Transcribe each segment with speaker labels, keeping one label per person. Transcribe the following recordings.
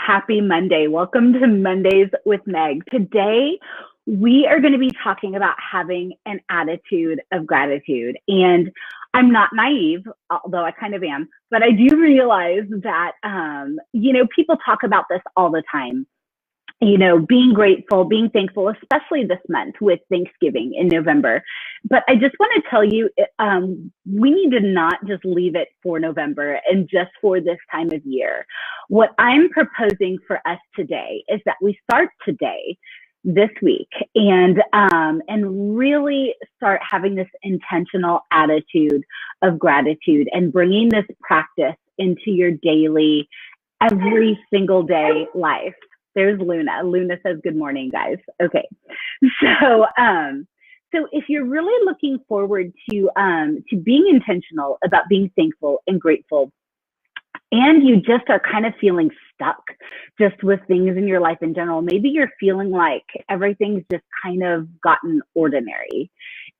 Speaker 1: Happy Monday. Welcome to Mondays with Meg. Today, we are going to be talking about having an attitude of gratitude. And I'm not naive, although I kind of am, but I do realize that, people talk about this all the time. Being grateful, being thankful, especially this month with Thanksgiving in November. But I just want to tell you, we need to not just leave it for November and just for this time of year. What I'm proposing for us today is that we start today, this week, and really start having this intentional attitude of gratitude and bringing this practice into your daily, every single day life. There's Luna. Luna says, good morning, guys. Okay. So if you're really looking forward to being intentional about being thankful and grateful, and you just are kind of feeling stuck just with things in your life in general, maybe you're feeling like everything's just kind of gotten ordinary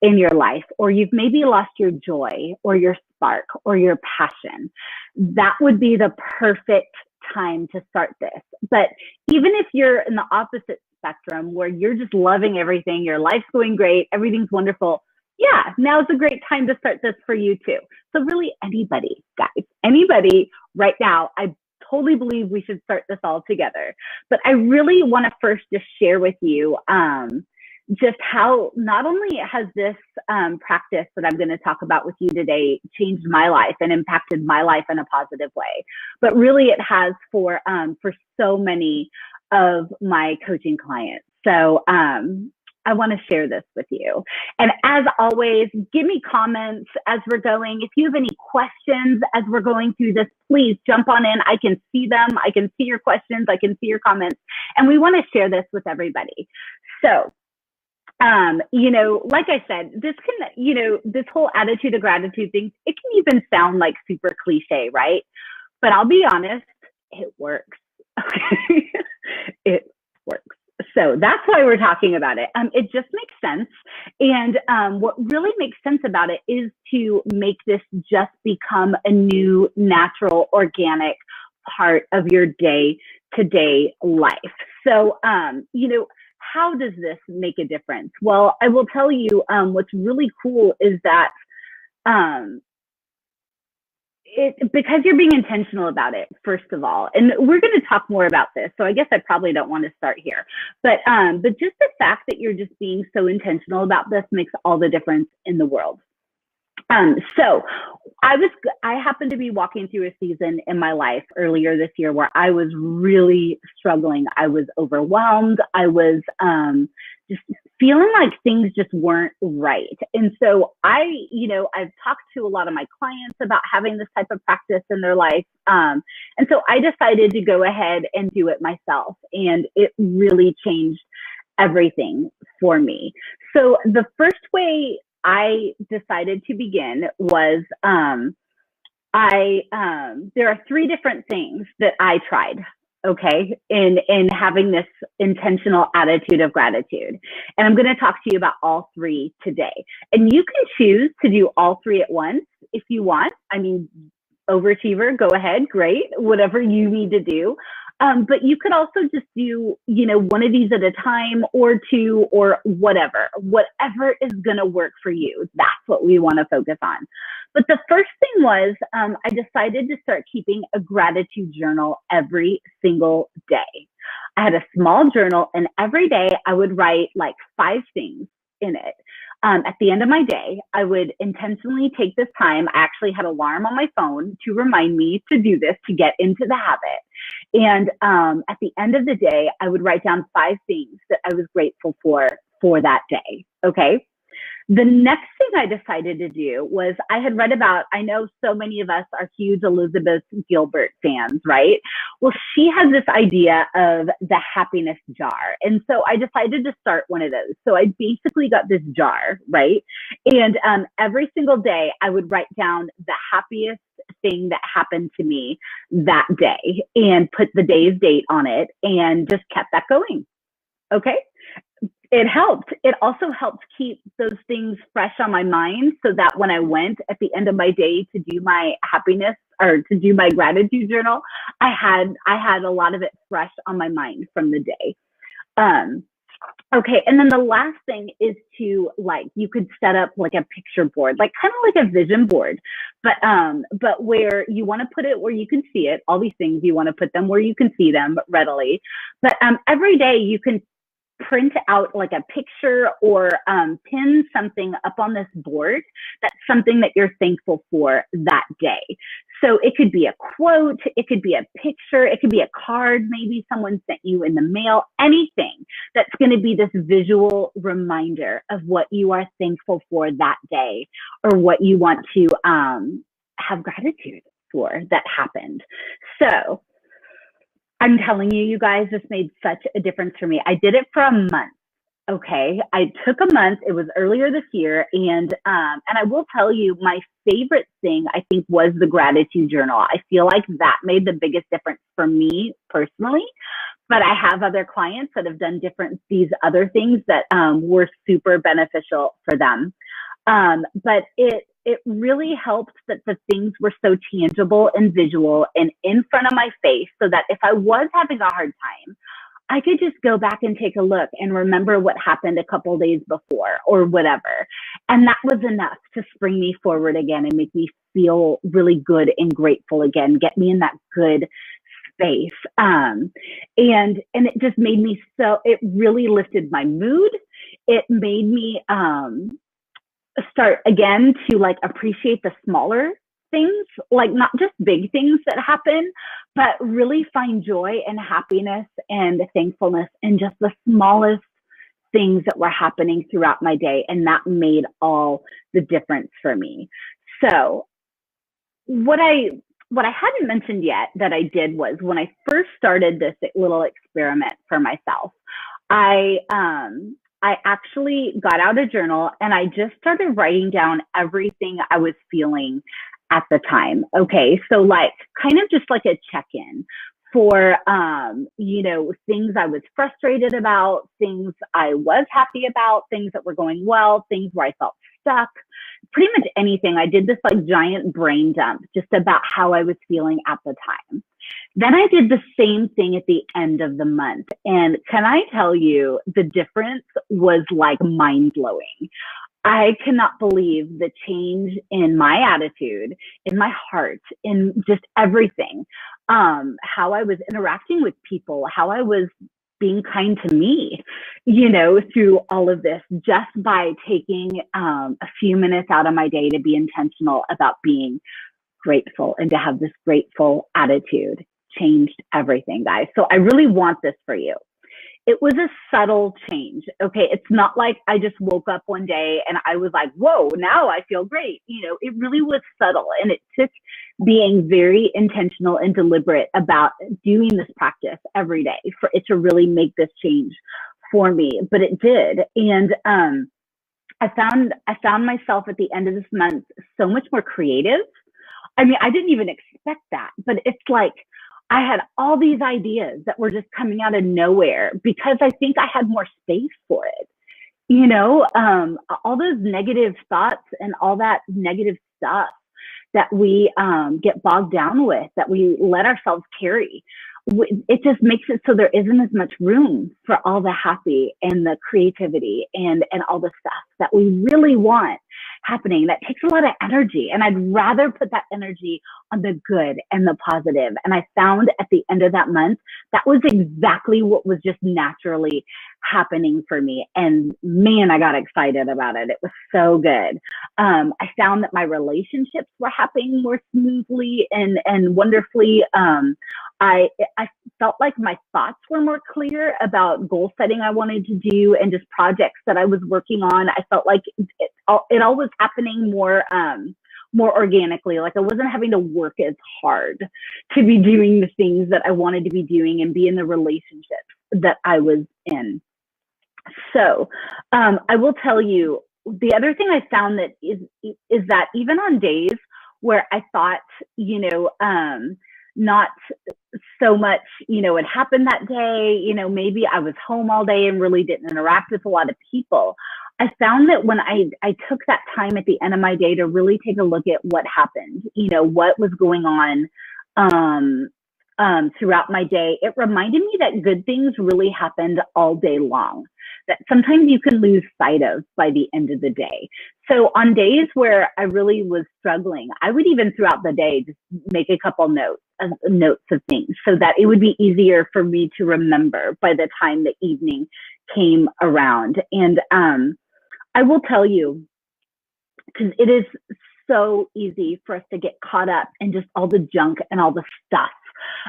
Speaker 1: in your life, or you've maybe lost your joy or your spark or your passion, that would be the perfect time to start this. But even if you're in the opposite spectrum where you're just loving everything, your life's going great, everything's wonderful, yeah, now's a great time to start this for you too. So really anybody, guys, anybody right now, I totally believe we should start this all together. But I really want to first just share with you just how not only has this practice that I'm going to talk about with you today changed my life and impacted my life in a positive way, but really it has for so many of my coaching clients. So I want to share this with you. And as always, give me comments as we're going. If you have any questions as we're going through this, please jump on in. I can see them. I can see your questions. I can see your comments. And we want to share this with everybody. So like I said, this can, this whole attitude of gratitude thing, it can even sound like super cliche, right? But I'll be honest, it works. Okay. It works. So that's why we're talking about it. It just makes sense. And what really makes sense about it is to make this just become a new, natural, organic part of your day-to-day life. So, how does this make a difference? Well, I will tell you what's really cool is that because you're being intentional about it, first of all, and we're going to talk more about this. So I guess I probably don't want to start here, but just the fact that you're just being so intentional about this makes all the difference in the world. So I happened to be walking through a season in my life earlier this year where I was really struggling. I was overwhelmed. I was just feeling like things just weren't right. And so I've talked to a lot of my clients about having this type of practice in their life. And so I decided to go ahead and do it myself. And it really changed everything for me. So the first way I decided to begin was there are three different things that I tried, okay, in having this intentional attitude of gratitude. And I'm going to talk to you about all three today. And you can choose to do all three at once if you want. I mean, overachiever, go ahead, great, whatever you need to do. But you could also just do, one of these at a time or two or whatever is going to work for you. That's what we want to focus on. But the first thing was I decided to start keeping a gratitude journal every single day. I had a small journal, and every day I would write like 5 things in it. At the end of my day, I would intentionally take this time. I actually had an alarm on my phone to remind me to do this, to get into the habit. And at the end of the day, I would write down 5 things that I was grateful for that day. Okay. The next thing I decided to do was I had read about, I know so many of us are huge Elizabeth Gilbert fans, right? Well, she has this idea of the happiness jar. And so I decided to start one of those. So I basically got this jar, right? And every single day I would write down the happiest thing that happened to me that day and put the day's date on it and just kept that going. Okay. It helped. It also helped keep those things fresh on my mind so that when I went at the end of my day to do my happiness or to do my gratitude journal, I had a lot of it fresh on my mind from the day. Okay, and then the last thing is to, like, you could set up like a picture board, like kind of like a vision board, but where you want to put it where you can see it. All these things you want to put them where you can see them readily. But every day you can print out like a picture or pin something up on this board that's something that you're thankful for that day. So it could be a quote, it could be a picture, it could be a card maybe someone sent you in the mail, anything that's going to be this visual reminder of what you are thankful for that day or what you want to have gratitude for that happened. So I'm telling you, you guys, this made such a difference for me. I did it for a month. Okay, I took a month. It was earlier this year, and I will tell you, my favorite thing I think was the gratitude journal. I feel like that made the biggest difference for me personally. But I have other clients that have done these other things that were super beneficial for them. But it really helped that the things were so tangible and visual and in front of my face, so that if I was having a hard time, I could just go back and take a look and remember what happened a couple of days before or whatever. And that was enough to spring me forward again and make me feel really good and grateful again, get me in that good space. And it just made me it really lifted my mood. It made me start again to like appreciate the smaller things, like not just big things that happen, but really find joy and happiness and thankfulness in just the smallest things that were happening throughout my day. And that made all the difference for me. So what I hadn't mentioned yet that I did was when I first started this little experiment for myself, I actually got out a journal and I just started writing down everything I was feeling at the time. Okay, so like kind of just like a check-in for things I was frustrated about, things I was happy about, things that were going well, things where I felt stuck, pretty much anything. I did this like giant brain dump just about how I was feeling at the time. Then I did the same thing at the end of the month. And can I tell you, the difference was like mind-blowing. I cannot believe the change in my attitude, in my heart, in just everything. How I was interacting with people, how I was being kind to me, through all of this, just by taking a few minutes out of my day to be intentional about being grateful and to have this grateful attitude. Changed everything, guys. So I really want this for you. It was a subtle change. Okay. It's not like I just woke up one day and I was like, whoa, now I feel great. It really was subtle, and it took being very intentional and deliberate about doing this practice every day for it to really make this change for me. But it did. And I found myself at the end of this month so much more creative. I mean, I didn't even expect that, but it's like I had all these ideas that were just coming out of nowhere because I think I had more space for it. All those negative thoughts and all that negative stuff that we get bogged down with, that we let ourselves carry. It just makes it so there isn't as much room for all the happy and the creativity and all the stuff that we really want happening. That takes a lot of energy, and I'd rather put that energy on the good and the positive. And I found at the end of that month, that was exactly what was just naturally happening for me. And man, I got excited about it. It was so good. I found that my relationships were happening more smoothly and wonderfully. I felt like my thoughts were more clear about goal setting I wanted to do and just projects that I was working on. I felt like it all was happening more organically. Like I wasn't having to work as hard to be doing the things that I wanted to be doing and be in the relationships that I was in. So I will tell you, the other thing I found that is that even on days where I thought, not so much, it happened that day, maybe I was home all day and really didn't interact with a lot of people, I found that when I took that time at the end of my day to really take a look at what happened, what was going on um, throughout my day, it reminded me that good things really happened all day long, that sometimes you can lose sight of by the end of the day. So on days where I really was struggling, I would even throughout the day just make a couple notes of things so that it would be easier for me to remember by the time the evening came around. And I will tell you, because it is so easy for us to get caught up in just all the junk and all the stuff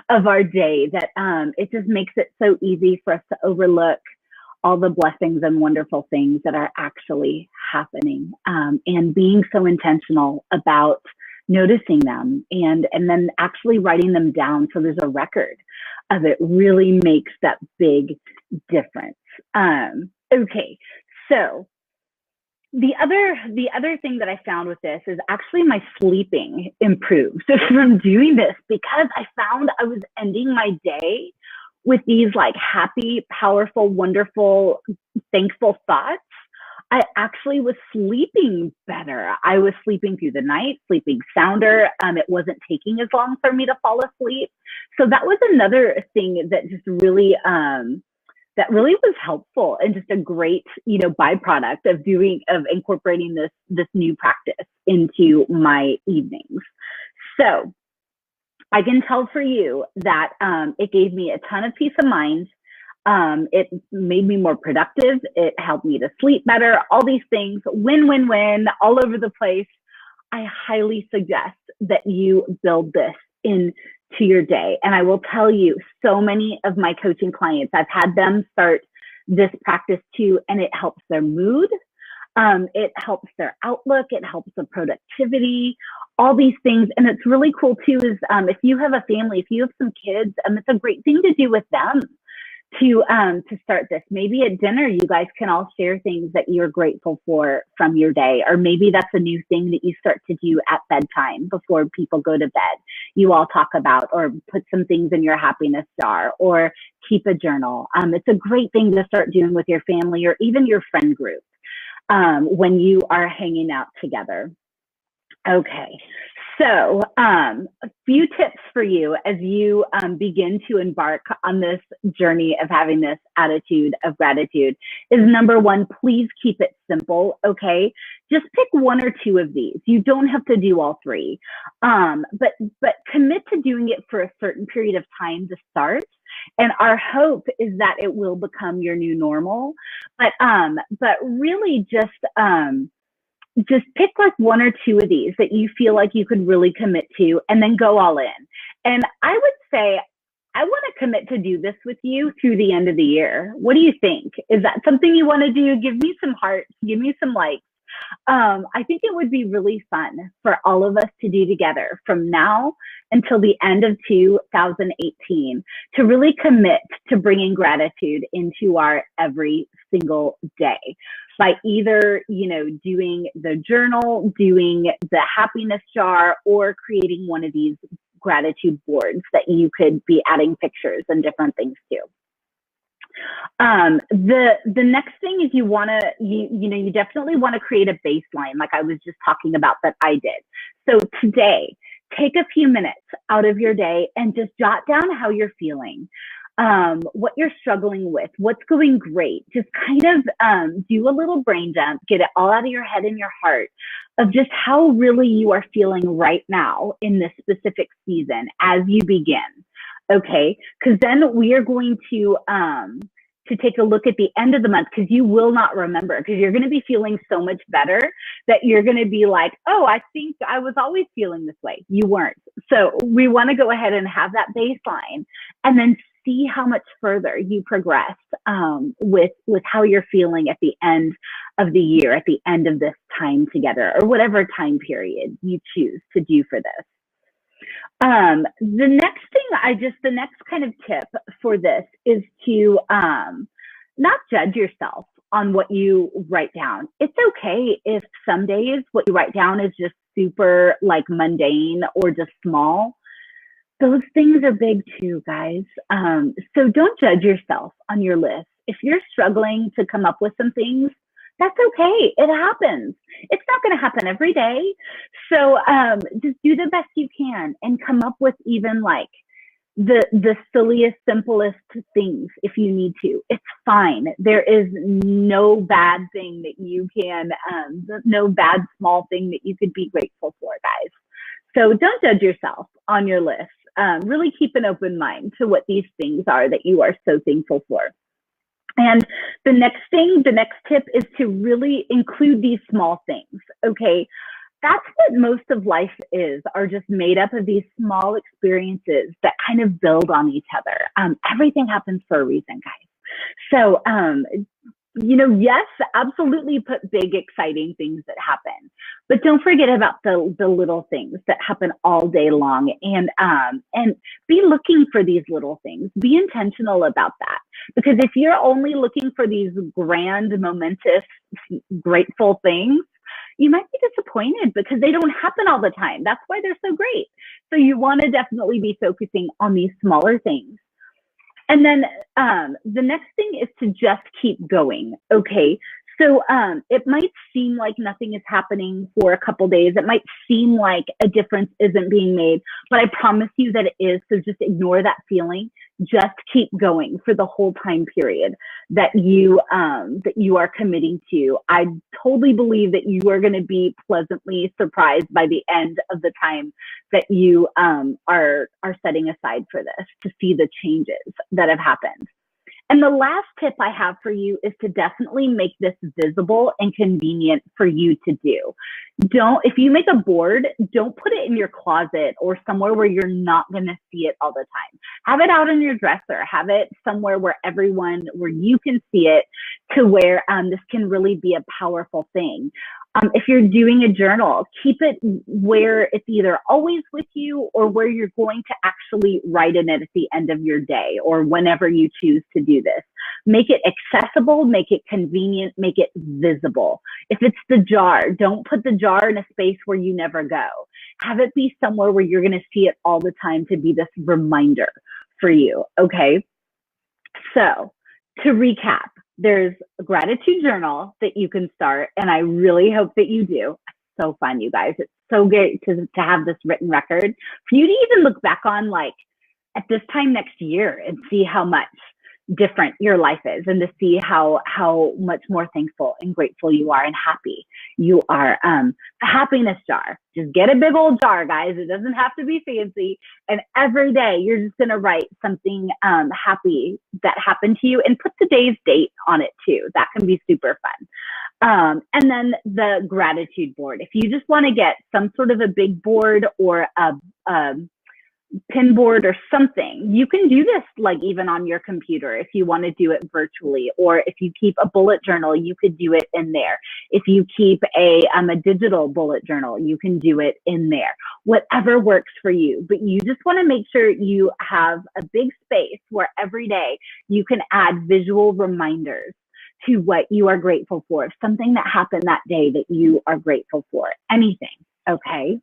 Speaker 1: of our day, that it just makes it so easy for us to overlook all the blessings and wonderful things that are actually happening, and being so intentional about noticing them and then actually writing them down so there's a record of it really makes that big difference. Okay, so the other thing that I found with this is actually my sleeping improved from doing this, because I found I was ending my day with these like happy, powerful, wonderful, thankful thoughts. I actually was sleeping better. I was sleeping through the night, sleeping sounder. It wasn't taking as long for me to fall asleep. So that was another thing that just really that really was helpful, and just a great, byproduct of incorporating this new practice into my evenings. So I can tell for you that it gave me a ton of peace of mind. It made me more productive. It helped me to sleep better. All these things, win, win, win, all over the place. I highly suggest that you build this into your day. And I will tell you, so many of my coaching clients, I've had them start this practice too, and it helps their mood. It helps their outlook. It helps the productivity, all these things. And it's really cool too, is if you have a family, if you have some kids, it's a great thing to do with them to start this. Maybe at dinner, you guys can all share things that you're grateful for from your day. Or maybe that's a new thing that you start to do at bedtime before people go to bed. You all talk about, or put some things in your happiness jar, or keep a journal. It's a great thing to start doing with your family or even your friend group when you are hanging out together. Okay, so a few tips for you as you begin to embark on this journey of having this attitude of gratitude is, number one, please keep it simple, Just pick one or two of these. You don't have to do all three, but commit to doing it for a certain period of time to start. And our hope is that it will become your new normal. But really just pick like one or two of these that you feel like you could really commit to, and then go all in. And I would say, I want to commit to do this with you through the end of the year. What do you think? Is that something you want to do? Give me some hearts, give me some likes. I think it would be really fun for all of us to do together from now until the end of 2018, to really commit to bringing gratitude into our every single day by either, doing the journal, doing the happiness jar, or creating one of these gratitude boards that you could be adding pictures and different things to. The next thing is you definitely want to create a baseline, like I was just talking about that I did. So today, take a few minutes out of your day and just jot down how you're feeling, what you're struggling with, what's going great. Just kind of do a little brain dump, get it all out of your head and your heart of just how really you are feeling right now in this specific season as you begin. Okay, because then we are going to take a look at the end of the month, because you will not remember, because you're going to be feeling so much better that you're going to be like, oh, I think I was always feeling this way. You weren't. So we want to go ahead and have that baseline, and then see how much further you progressed with how you're feeling at the end of the year, at the end of this time together, or whatever time period you choose to do for this. The next kind of tip for this is to not judge yourself on what you write down. It's okay if some days what you write down is just super like mundane or just small. Those things are big too, guys. So don't judge yourself on your list. If you're struggling to come up with some things, That's okay. It happens. It's not going to happen every day. So just do the best you can and come up with even like the silliest, simplest things if you need to. It's fine. There is no bad thing that you can, no bad small thing that you could be grateful for, guys. So don't judge yourself on your list. Really keep an open mind to what these things are that you are so thankful for. And the next tip is to really include these small things. Okay. That's what most of life is, are just made up of these small experiences that kind of build on each other. Everything happens for a reason, guys. So, yes, absolutely put big, exciting things that happen, but don't forget about the little things that happen all day long, and be looking for these little things. Be intentional about that, because if you're only looking for these grand, momentous, grateful things, you might be disappointed because they don't happen all the time. That's why they're so great. So you want to definitely be focusing on these smaller things. And then the next thing is to just keep going. Okay. So it might seem like nothing is happening for a couple days. It might seem like a difference isn't being made, but I promise you that it is. So just ignore that feeling. Just keep going for the whole time period that you are committing to. I totally believe that you are going to be pleasantly surprised by the end of the time that you are setting aside for this, to see the changes that have happened. And the last tip I have for you is to definitely make this visible and convenient for you to do. If you make a board, don't put it in your closet or somewhere where you're not going to see it all the time. Have it out in your dresser. Have it somewhere where you can see it, to where this can really be a powerful thing. If you're doing a journal, keep it where it's either always with you or where you're going to actually write in it at the end of your day or whenever you choose to do this. Make it accessible, make it convenient, make it visible. If it's the jar, don't put the jar in a space where you never go. Have it be somewhere where you're going to see it all the time, to be this reminder for you, okay? So to recap, there's a gratitude journal that you can start, and I really hope that you do. It's so fun, you guys. It's so great to have this written record for you to even look back on, like at this time next year, and see how much different your life is, and to see how much more thankful and grateful you are and happy you are. A happiness jar. Just get a big old jar, guys. It doesn't have to be fancy. And every day you're just going to write something happy that happened to you, and put the day's date on it too. That can be super fun. And then the gratitude board. If you just want to get some sort of a big board or a pin board or something, you can do this like even on your computer if you want to do it virtually, or if you keep a bullet journal, you could do it in there. If you keep a digital bullet journal, you can do it in there. Whatever works for you, but you just want to make sure you have a big space where every day you can add visual reminders to what you are grateful for, something that happened that day that you are grateful for, anything, okay?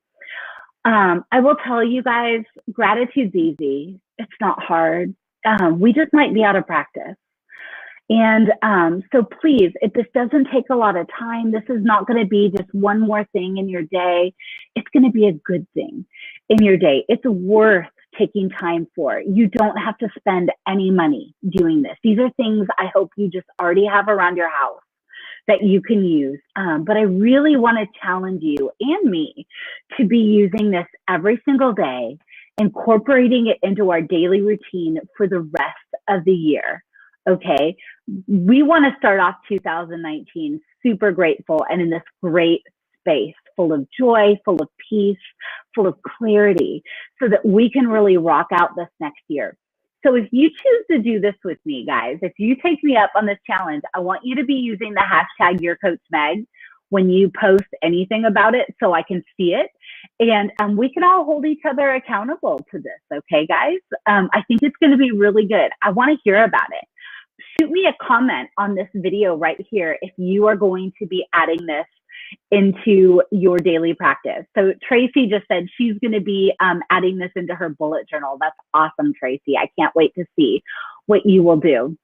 Speaker 1: I will tell you guys, gratitude's easy. It's not hard. We just might be out of practice. And so please, if this doesn't take a lot of time, this is not going to be just one more thing in your day. It's going to be a good thing in your day. It's worth taking time for. You don't have to spend any money doing this. These are things I hope you just already have around your house that you can use. But I really want to challenge you and me to be using this every single day, incorporating it into our daily routine for the rest of the year. Okay. We want to start off 2019 super grateful and in this great space, full of joy, full of peace, full of clarity, so that we can really rock out this next year. So if you choose to do this with me, guys, if you take me up on this challenge, I want you to be using the hashtag Your Coach Meg when you post anything about it, so I can see it. And we can all hold each other accountable to this. Okay, guys? I think it's going to be really good. I want to hear about it. Shoot me a comment on this video right here if you are going to be adding this into your daily practice. So Tracy just said she's going to be adding this into her bullet journal. That's awesome, Tracy. I can't wait to see what you will do.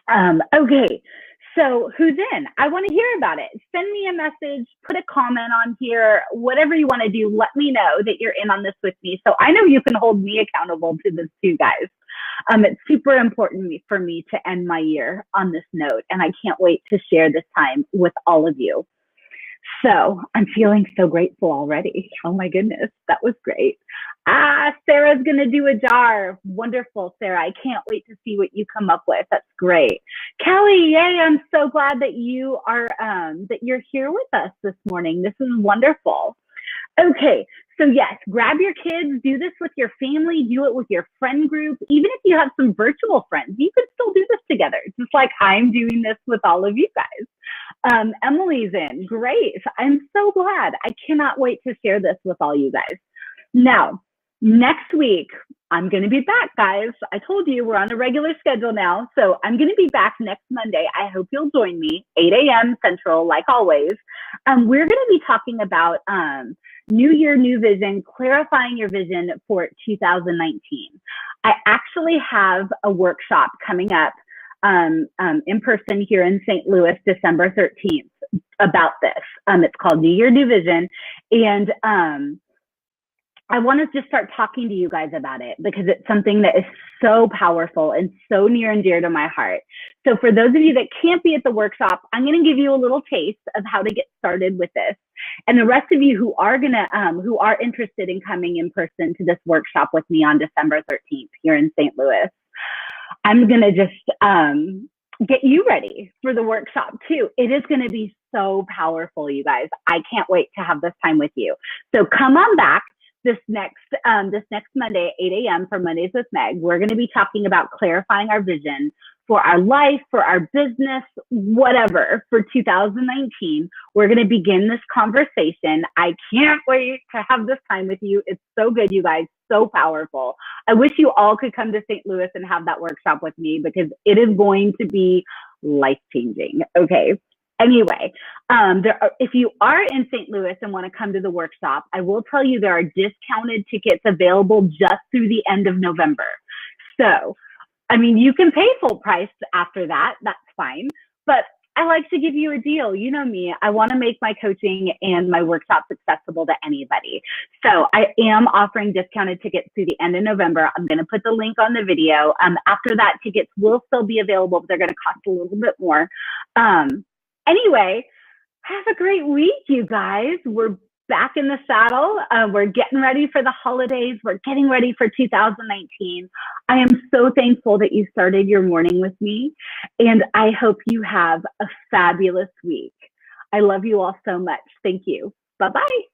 Speaker 1: Okay, So who's in? I want to hear about it. Send me a message, put a comment on here, whatever you want to do. Let me know that you're in on this with me. So I know you can hold me accountable to this too, guys. It's super important for me to end my year on this note, and I can't wait to share this time with all of you. So I'm feeling so grateful already. Oh my goodness, that was great. Sarah's going to do a jar. Wonderful, Sarah. I can't wait to see what you come up with. That's great. Kelly, yay, I'm so glad that you are, that you're here with us this morning. This is wonderful. Okay, so yes, grab your kids, do this with your family, do it with your friend group. Even if you have some virtual friends, you could still do this together, just like I'm doing this with all of you guys. Emily's in. Great. I'm so glad. I cannot wait to share this with all you guys. Now, next week, I'm going to be back, guys. I told you we're on a regular schedule now. So I'm going to be back next Monday. I hope you'll join me, 8 a.m. Central, like always. We're going to be talking about New Year, New Vision, clarifying your vision for 2019. I actually have a workshop coming up in person here in St. Louis, December 13th, about this. It's called New Year, New Vision. And I want to just start talking to you guys about it because it's something that is so powerful and so near and dear to my heart. So for those of you that can't be at the workshop, I'm going to give you a little taste of how to get started with this. And the rest of you who are who are interested in coming in person to this workshop with me on December 13th here in St. Louis, I'm going to just get you ready for the workshop too. It is going to be so powerful, you guys. I can't wait to have this time with you. So come on back this next Monday at 8 a.m. for Mondays with Meg. We're going to be talking about clarifying our vision for our life, for our business, whatever, for 2019. We're going to begin this conversation. I can't wait to have this time with you. It's so good, you guys, so powerful. I wish you all could come to St. Louis and have that workshop with me because it is going to be life-changing, okay? Anyway, if you are in St. Louis and want to come to the workshop, I will tell you there are discounted tickets available just through the end of November. So, I mean, you can pay full price after that. That's fine. But I like to give you a deal. You know me. I want to make my coaching and my workshops accessible to anybody. So I am offering discounted tickets through the end of November. I'm going to put the link on the video. After that, tickets will still be available, but they're going to cost a little bit more. Anyway, have a great week, you guys. We're back in the saddle. We're getting ready for the holidays. We're getting ready for 2019. I am so thankful that you started your morning with me, and I hope you have a fabulous week. I love you all so much. Thank you. Bye-bye.